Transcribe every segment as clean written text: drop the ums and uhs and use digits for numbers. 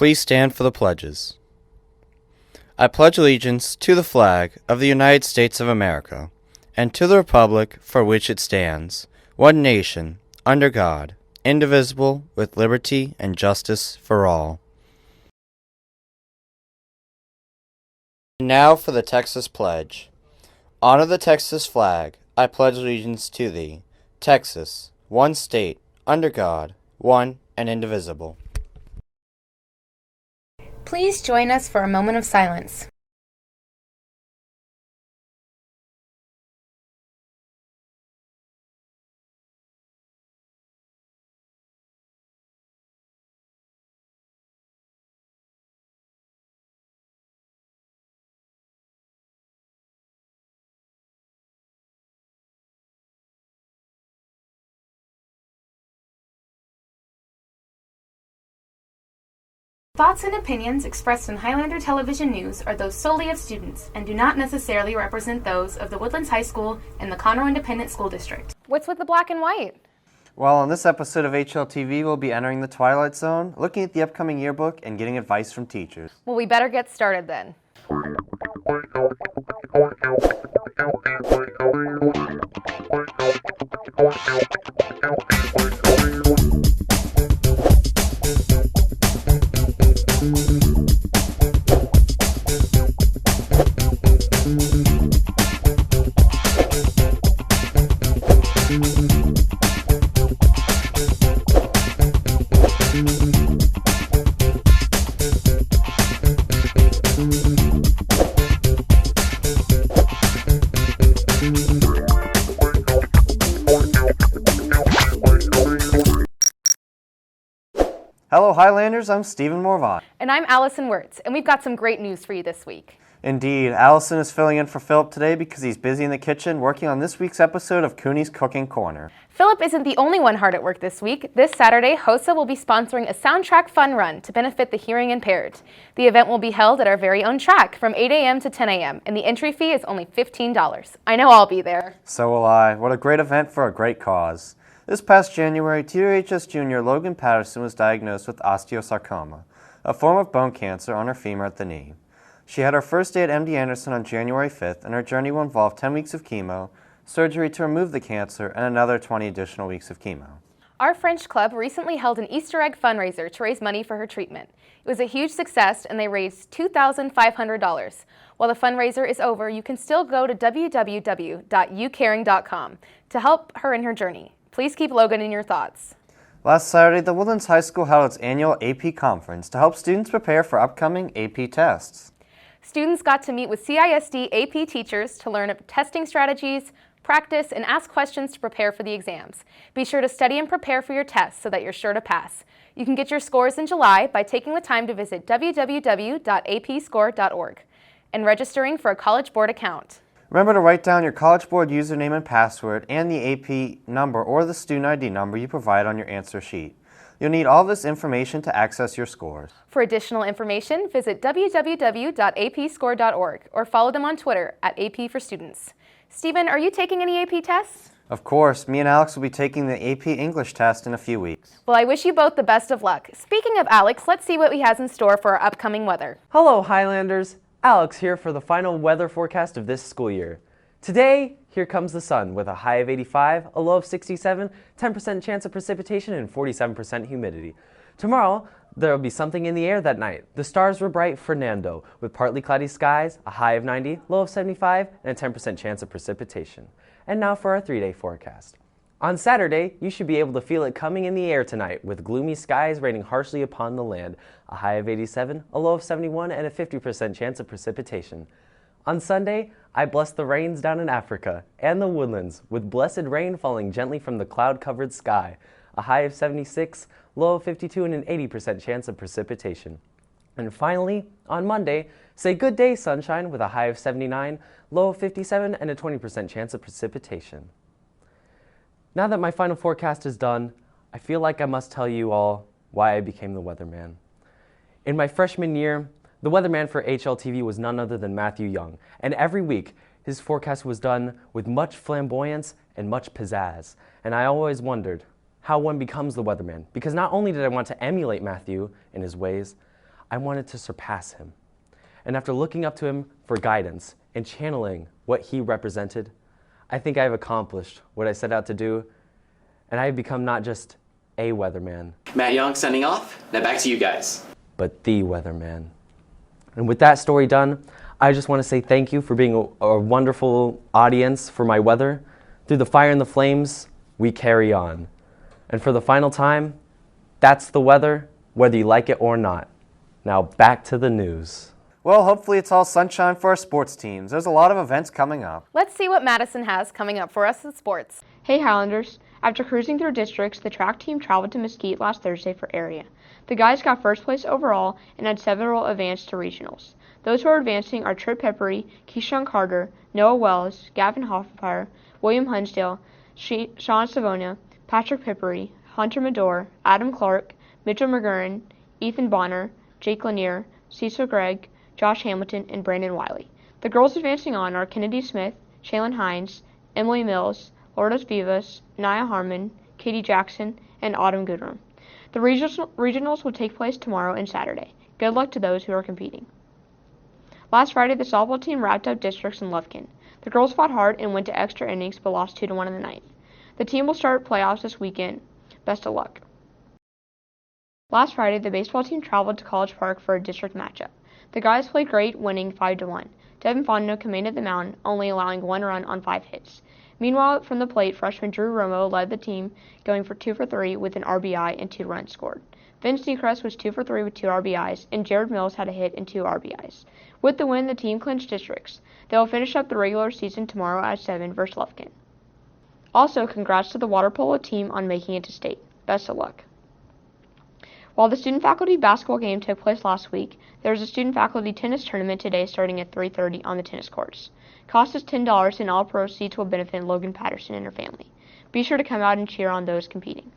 Please stand for the pledges. I pledge allegiance to the flag of the United States of America and to the republic for which it stands, one nation, under God, indivisible, with liberty and justice for all. Now for the Texas Pledge. Honor the Texas flag. I pledge allegiance to thee, Texas, one state, under God, one and indivisible. Please join us for a moment of silence. Thoughts and opinions expressed in Highlander Television News are those solely of students and do not necessarily represent those of the Woodlands High School and the Conroe Independent School District. What's with the black and white? Well, on this episode of HLTV, we'll be entering the Twilight Zone, looking at the upcoming yearbook, and getting advice from teachers. Well, we better get started then. Hello Highlanders, I'm Stephen Morvant. And I'm Allison Wirtz, and we've got some great news for you this week. Indeed, Allison is filling in for Philip today because he's busy in the kitchen working on this week's episode of Cooney's Cooking Corner. Philip isn't the only one hard at work this week. This Saturday, HOSA will be sponsoring a soundtrack fun run to benefit the hearing impaired. The event will be held at our very own track from 8 a.m. to 10 a.m., and the entry fee is only $15. I know I'll be there. So will I. What a great event for a great cause. This past January, TRHS junior Logan Patterson was diagnosed with osteosarcoma, a form of bone cancer on her femur at the knee. She had her first day at MD Anderson on January 5th, and her journey will involve 10 weeks of chemo, surgery to remove the cancer, and another 20 additional weeks of chemo. Our French club recently held an Easter egg fundraiser to raise money for her treatment. It was a huge success, and they raised $2,500. While the fundraiser is over, you can still go to www.ucaring.com to help her in her journey. Please keep Logan in your thoughts. Last Saturday, the Woodlands High School held its annual AP conference to help students prepare for upcoming AP tests. Students got to meet with CISD AP teachers to learn testing strategies, practice, and ask questions to prepare for the exams. Be sure to study and prepare for your tests so that you're sure to pass. You can get your scores in July by taking the time to visit www.apscore.org and registering for a College Board account. Remember to write down your College Board username and password and the AP number or the student ID number you provide on your answer sheet. You'll need all this information to access your scores. For additional information, visit www.apscore.org or follow them on Twitter at AP for Students. Stephen, are you taking any AP tests? Of course, me and Alex will be taking the AP English test in a few weeks. Well, I wish you both the best of luck. Speaking of Alex, let's see what he has in store for our upcoming weather. Hello, Highlanders. Alex here for the final weather forecast of this school year. Today, here comes the sun with a high of 85, a low of 67, 10% chance of precipitation, and 47% humidity. Tomorrow, there will be something in the air that night. The stars were bright for Nando, with partly cloudy skies, a high of 90, low of 75, and a 10% chance of precipitation. And now for our 3-day forecast. On Saturday, you should be able to feel it coming in the air tonight, with gloomy skies raining harshly upon the land, a high of 87, a low of 71, and a 50% chance of precipitation. On Sunday, I bless the rains down in Africa and the woodlands, with blessed rain falling gently from the cloud-covered sky, a high of 76, low of 52, and an 80% chance of precipitation. And finally, on Monday, say good day sunshine with a high of 79, low of 57, and a 20% chance of precipitation. Now that my final forecast is done, I feel like I must tell you all why I became the weatherman. In my freshman year, the weatherman for HLTV was none other than Matthew Young, and every week his forecast was done with much flamboyance and much pizzazz, and I always wondered how one becomes the weatherman, because not only did I want to emulate Matthew in his ways, I wanted to surpass him. And after looking up to him for guidance and channeling what he represented, I think I have accomplished what I set out to do, and I have become not just a weatherman. Matt Young signing off. Now back to you guys. But the weatherman. And with that story done, I just want to say thank you for being a wonderful audience for my weather. Through the fire and the flames, we carry on. And for the final time, that's the weather, whether you like it or not. Now back to the news. Well, hopefully it's all sunshine for our sports teams. There's a lot of events coming up. Let's see what Madison has coming up for us in sports. Hey Highlanders, after cruising through districts, the track team traveled to Mesquite last Thursday for area. The guys got first place overall and had several advanced to regionals. Those who are advancing are Trip Peppery, Keyshawn Carter, Noah Wells, Gavin Hoffmeyer, William Hunsdale, Sean Savona, Patrick Pippery, Hunter Medor, Adam Clark, Mitchell McGurran, Ethan Bonner, Jake Lanier, Cecil Gregg, Josh Hamilton, and Brandon Wiley. The girls advancing on are Kennedy Smith, Shaylin Hines, Emily Mills, Lourdes Vivas, Nia Harmon, Katie Jackson, and Autumn Goodrum. The regionals will take place tomorrow and Saturday. Good luck to those who are competing. Last Friday, the softball team wrapped up districts in Lufkin. The girls fought hard and went to extra innings but lost 2-1 in the ninth. The team will start playoffs this weekend. Best of luck. Last Friday, the baseball team traveled to College Park for a district matchup. The guys played great, winning 5-1. Devin Fontenot commanded the mound, only allowing 1 run on 5 hits. Meanwhile, from the plate, freshman Drew Romo led the team, going for 2 for 3 with an RBI and 2 runs scored. Vince Decrest was 2 for 3 with 2 RBIs, and Jared Mills had a hit and 2 RBIs. With the win, the team clinched districts. They will finish up the regular season tomorrow at 7 versus Lufkin. Also, congrats to the water polo team on making it to state. Best of luck. While the student-faculty basketball game took place last week, there is a student-faculty tennis tournament today starting at 3:30 on the tennis courts. Cost is $10 and all proceeds will benefit Logan Patterson and her family. Be sure to come out and cheer on those competing.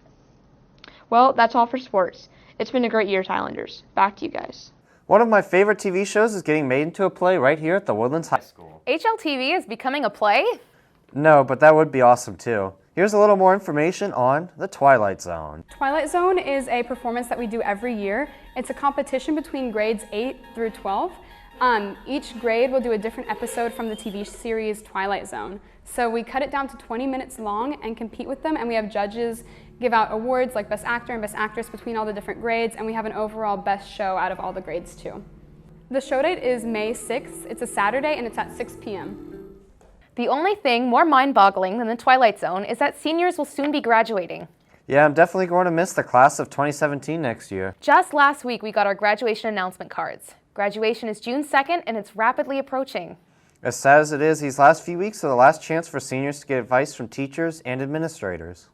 Well, that's all for sports. It's been a great year, Highlanders. Back to you guys. One of my favorite TV shows is getting made into a play right here at the Woodlands High School. HLTV is becoming a play? No, but that would be awesome too. Here's a little more information on The Twilight Zone. Twilight Zone is a performance that we do every year. It's a competition between grades 8 through 12. Each grade will do a different episode from the TV series Twilight Zone. So we cut it down to 20 minutes long and compete with them, and we have judges give out awards like Best Actor and Best Actress between all the different grades, and we have an overall best show out of all the grades too. The show date is May 6th. It's a Saturday and it's at 6 p.m. The only thing more mind-boggling than the Twilight Zone is that seniors will soon be graduating. Yeah, I'm definitely going to miss the class of 2017 next year. Just last week, we got our graduation announcement cards. Graduation is June 2nd, and it's rapidly approaching. As sad as it is, these last few weeks are the last chance for seniors to get advice from teachers and administrators.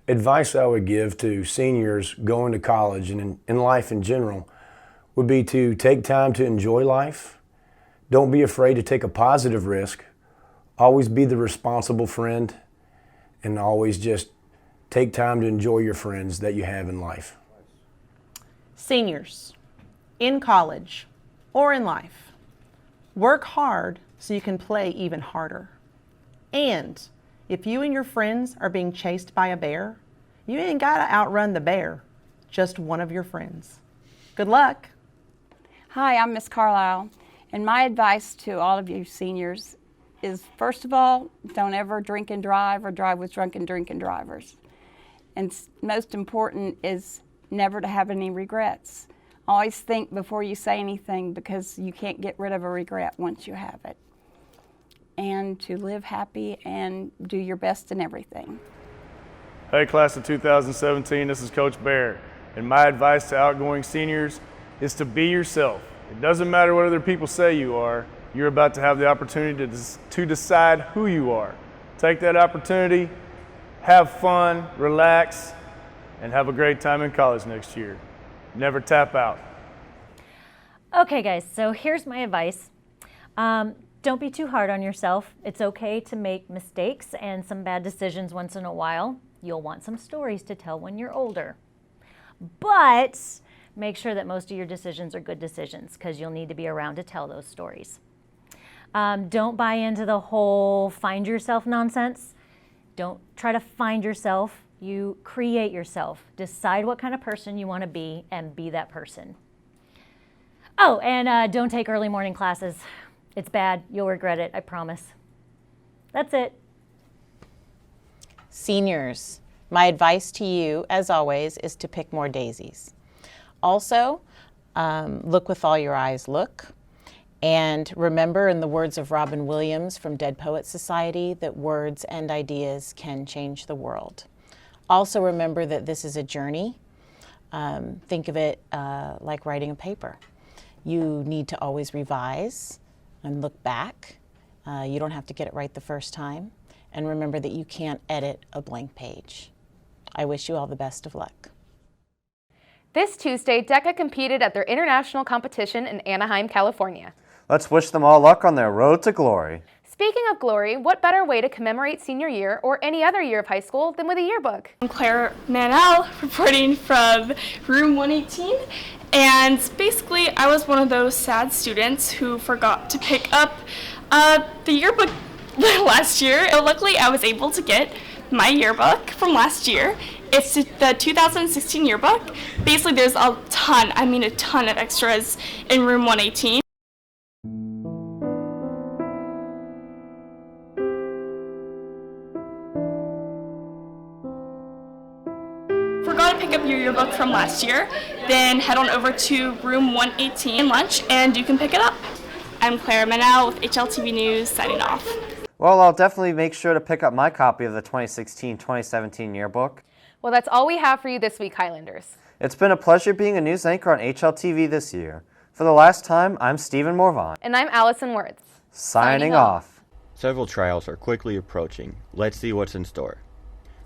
Advice I would give to seniors going to college and in life in general would be to take time to enjoy life. Don't be afraid to take a positive risk. Always be the responsible friend, and always just take time to enjoy your friends that you have in life. Seniors, in college or in life, work hard so you can play even harder. And if you and your friends are being chased by a bear, you ain't gotta outrun the bear, just one of your friends. Good luck. Hi, I'm Miss Carlisle, and my advice to all of you seniors is, first of all, don't ever drink and drive or drive with drunken drinking drivers. And most important is never to have any regrets. Always think before you say anything, because you can't get rid of a regret once you have it. And to live happy and do your best in everything. Hey, class of 2017, this is Coach Bear, and my advice to outgoing seniors is to be yourself. It doesn't matter what other people say you are, you're about to have the opportunity to decide who you are. Take that opportunity, have fun, relax, and have a great time in college next year. Never tap out. Okay guys, so here's my advice. Don't be too hard on yourself. It's okay to make mistakes and some bad decisions once in a while. You'll want some stories to tell when you're older. But make sure that most of your decisions are good decisions, because you'll need to be around to tell those stories. Don't buy into the whole find yourself nonsense. Don't try to find yourself. You create yourself. Decide what kind of person you want to be and be that person. Oh, and don't take early morning classes. It's bad. You'll regret it, I promise. That's it. Seniors, my advice to you, as always, is to pick more daisies. Also, look with all your eyes look. And remember, in the words of Robin Williams from Dead Poets Society, that words and ideas can change the world. Also remember that this is a journey. Think of it like writing a paper. You need to always revise and look back. You don't have to get it right the first time. And remember that you can't edit a blank page. I wish you all the best of luck. This Tuesday, DECA competed at their international competition in Anaheim, California. Let's wish them all luck on their road to glory. Speaking of glory, what better way to commemorate senior year or any other year of high school than with a yearbook? I'm Claire Manel, reporting from room 118. And basically, I was one of those sad students who forgot to pick up the yearbook last year. Luckily, I was able to get my yearbook from last year. It's the 2016 yearbook. Basically, there's a ton of extras in room 118. Forgot to pick up your yearbook from last year, then head on over to room 118 lunch and you can pick it up. I'm Claire Manel with HLTV News, signing off. Well, I'll definitely make sure to pick up my copy of the 2016-2017 yearbook. Well, that's all we have for you this week, Highlanders. It's been a pleasure being a news anchor on HLTV this year. For the last time, I'm Stephen Morvan. And I'm Allison Words. Signing off. Several trials are quickly approaching. Let's see what's in store.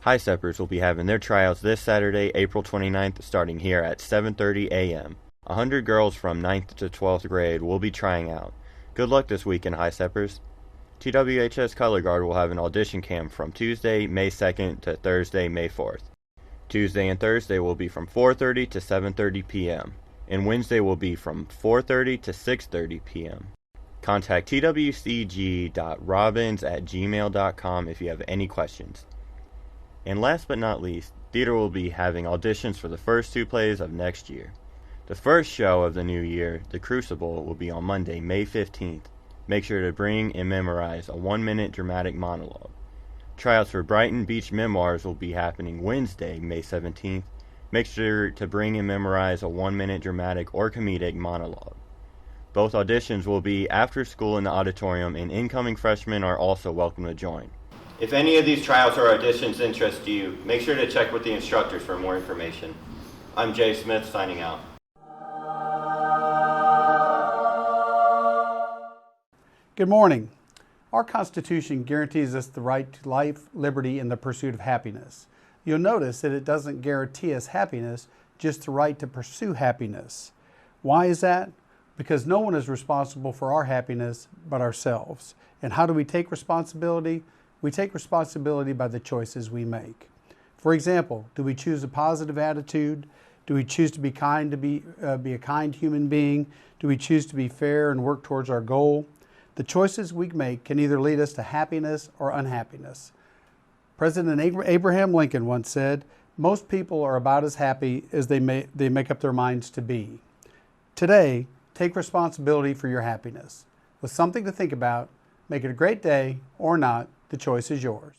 High Steppers will be having their trials this Saturday, April 29th, starting here at 7:30 a.m. 100 girls from 9th to 12th grade will be trying out. Good luck this weekend, High Steppers. TWHS Color Guard will have an audition camp from Tuesday, May 2nd to Thursday, May 4th. Tuesday and Thursday will be from 4:30 to 7:30 p.m. and Wednesday will be from 4:30 to 6:30 p.m. Contact twcg.robbins@gmail.com if you have any questions. And last but not least, theater will be having auditions for the first two plays of next year. The first show of the new year, The Crucible, will be on Monday, May 15th. Make sure to bring and memorize a 1-minute dramatic monologue. Tryouts for Brighton Beach Memoirs will be happening Wednesday, May 17th. Make sure to bring and memorize a 1-minute dramatic or comedic monologue. Both auditions will be after school in the auditorium, and incoming freshmen are also welcome to join. If any of these tryouts or auditions interest you, make sure to check with the instructors for more information. I'm Jay Smith, signing out. Good morning. Our Constitution guarantees us the right to life, liberty, and the pursuit of happiness. You'll notice that it doesn't guarantee us happiness, just the right to pursue happiness. Why is that? Because no one is responsible for our happiness but ourselves. And how do we take responsibility? We take responsibility by the choices we make. For example, do we choose a positive attitude? Do we choose to be kind, to be a kind human being? Do we choose to be fair and work towards our goal? The choices we make can either lead us to happiness or unhappiness. President Abraham Lincoln once said, "Most people are about as happy as they make up their minds to be." Today, take responsibility for your happiness. With something to think about, make it a great day or not, the choice is yours.